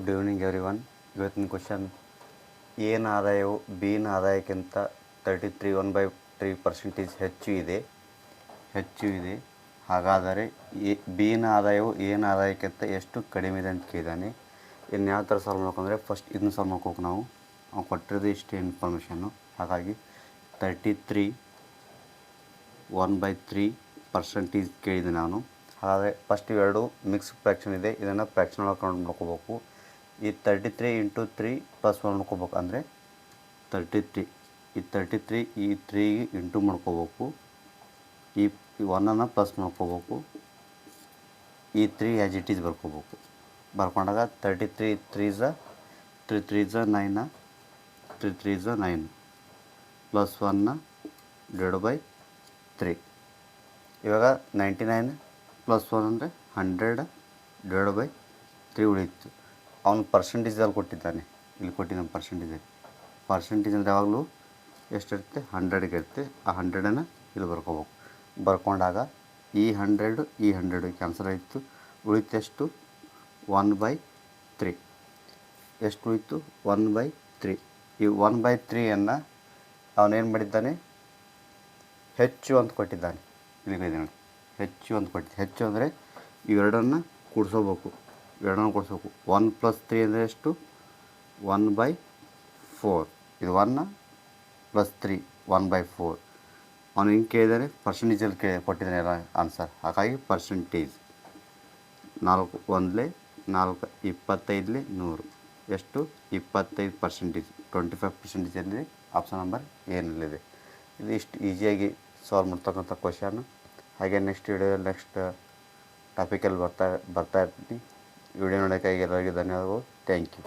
Good evening everyone. ಇವತ್ತಿನ question, ಎನ ಆದಾಯವು ಬಿನ ಆದಾಯಕ್ಕಿಂತ 33.1/3% ಹೆಚ್ಚು ಇದೆ. ಹಾಗಾದರೆ ಬಿನ ಆದಾಯವು ಎನ ಆದಾಯಕ್ಕಿಂತ ಎಷ್ಟು ಕಡಿಮೆ ಇದೆ ಅಂತ ಕೇಳಿದ್ದಾನೆ. ಇನ್ನು ಯಾವ ಥರ ಸಾಲ್ವ್ ಮಾಡ್ಕೊಂಡ್ರೆ, ಫಸ್ಟ್ ಇದನ್ನು ಸಾಲ್ವ್ ಮಾಡ್ಕೋಬೇಕು. ನಾವು ಕೊಟ್ಟಿರೋದು ಇಷ್ಟೇ ಇನ್ಫಾರ್ಮೇಷನ್ನು. ಹಾಗಾಗಿ 33.1/3% ಕೇಳಿದೆ ನಾನು. ಹಾಗಾದರೆ ಫಸ್ಟ್ ಇವೆರಡು ಮಿಕ್ಸ್ ಫ್ರ್ಯಾಕ್ಷನ್ ಇದೆ, ಇದನ್ನು ಫ್ರ್ಯಾಕ್ಷನ್ ಒಳಗೆ ಕೌಂಟ್ ಮಾಡ್ಕೋಬೇಕು. ಈ 33 × 3 + 1 ಮಾಡ್ಕೋಬೇಕು. ಅಂದರೆ 33, ಈ 33 ಈ 3ಗೆ ಇಂಟು ಮಾಡ್ಕೋಬೇಕು, ಈ 1ಅನ್ನು ಪ್ಲಸ್ ಮಾಡ್ಕೋಬೇಕು, ಈ 3 as it is ಬರ್ಕೋಬೇಕು. ಬರ್ಕೊಂಡಾಗ 33 3s 9 3 3s 9 + 1 /3. ಇವಾಗ 99 + 1 ಅಂದರೆ 100 /3 ಉಳಿಯಿತು. ಅವನು ಪರ್ಸೆಂಟೇಜಲ್ಲಿ ಕೊಟ್ಟಿದ್ದಾನೆ, ಇಲ್ಲಿ ಕೊಟ್ಟಿದ್ದಾನೆ ಪರ್ಸೆಂಟೇಜ್ ಅಂದರೆ ಯಾವಾಗಲೂ ಎಷ್ಟಿರುತ್ತೆ, 100ಗೆ ಇರುತ್ತೆ. ಆ 100ಅನ್ನು ಇಲ್ಲಿ ಬರ್ಕೋಬೇಕು. ಬರ್ಕೊಂಡಾಗ ಈ 100 ಕ್ಯಾನ್ಸಲ್ ಆಯಿತು. ಉಳಿತೆಷ್ಟು 1/3. ಎಷ್ಟು ಉಳಿತು? 1/3. ಈ 1/3ಯನ್ನು ಅವನೇನು ಮಾಡಿದ್ದಾನೆ, ಹೆಚ್ಚು ಅಂತ ಕೊಟ್ಟಿದ್ದಾನೆ. ಇಲ್ಲಿಗೆ ನೋಡಿ, ಹೆಚ್ಚು ಅಂತ ಕೊಟ್ಟಿದ್ದೆ. ಹೆಚ್ಚು ಅಂದರೆ ಇವೆರಡನ್ನು ಕೂಡಿಸೋಬೇಕು. 1 + 3 ಅಂದರೆ ಎಷ್ಟು? 1/4. ಇದು 1 + 3 1/4. ಅವನು ಹಿಂಗೆ ಕೇಳಿದರೆ ಪರ್ಸೆಂಟೇಜಲ್ಲಿ ಕೊಟ್ಟಿದ್ದಾನೆ ಎಲ್ಲ ಆನ್ಸರ್. ಹಾಗಾಗಿ ಪರ್ಸೆಂಟೇಜ್ 4 1 4 25 100 ಎಷ್ಟು? 25%. 25%. ಆಪ್ಷನ್ ನಂಬರ್ ಏನಲ್ಲಿದೆ. ಇದು ಇಷ್ಟು ಈಸಿಯಾಗಿ ಸಾಲ್ವ್ ಮಾಡ್ತಕ್ಕಂಥ ಕ್ವಶನ್. ಹಾಗೆ ನೆಕ್ಸ್ಟ್ ವಿಡಿಯೋದಲ್ಲಿ ನೆಕ್ಸ್ಟ್ ಟಾಪಿಕಲ್ಲಿ ಬರ್ತಾ ಇರ್ತೀನಿ. ವಿಡಿಯೋ ನೋಡೋಕ್ಕಾಗಿ ಎಲ್ಲರಿಗೂ ಧನ್ಯವಾದಗಳು. Thank you.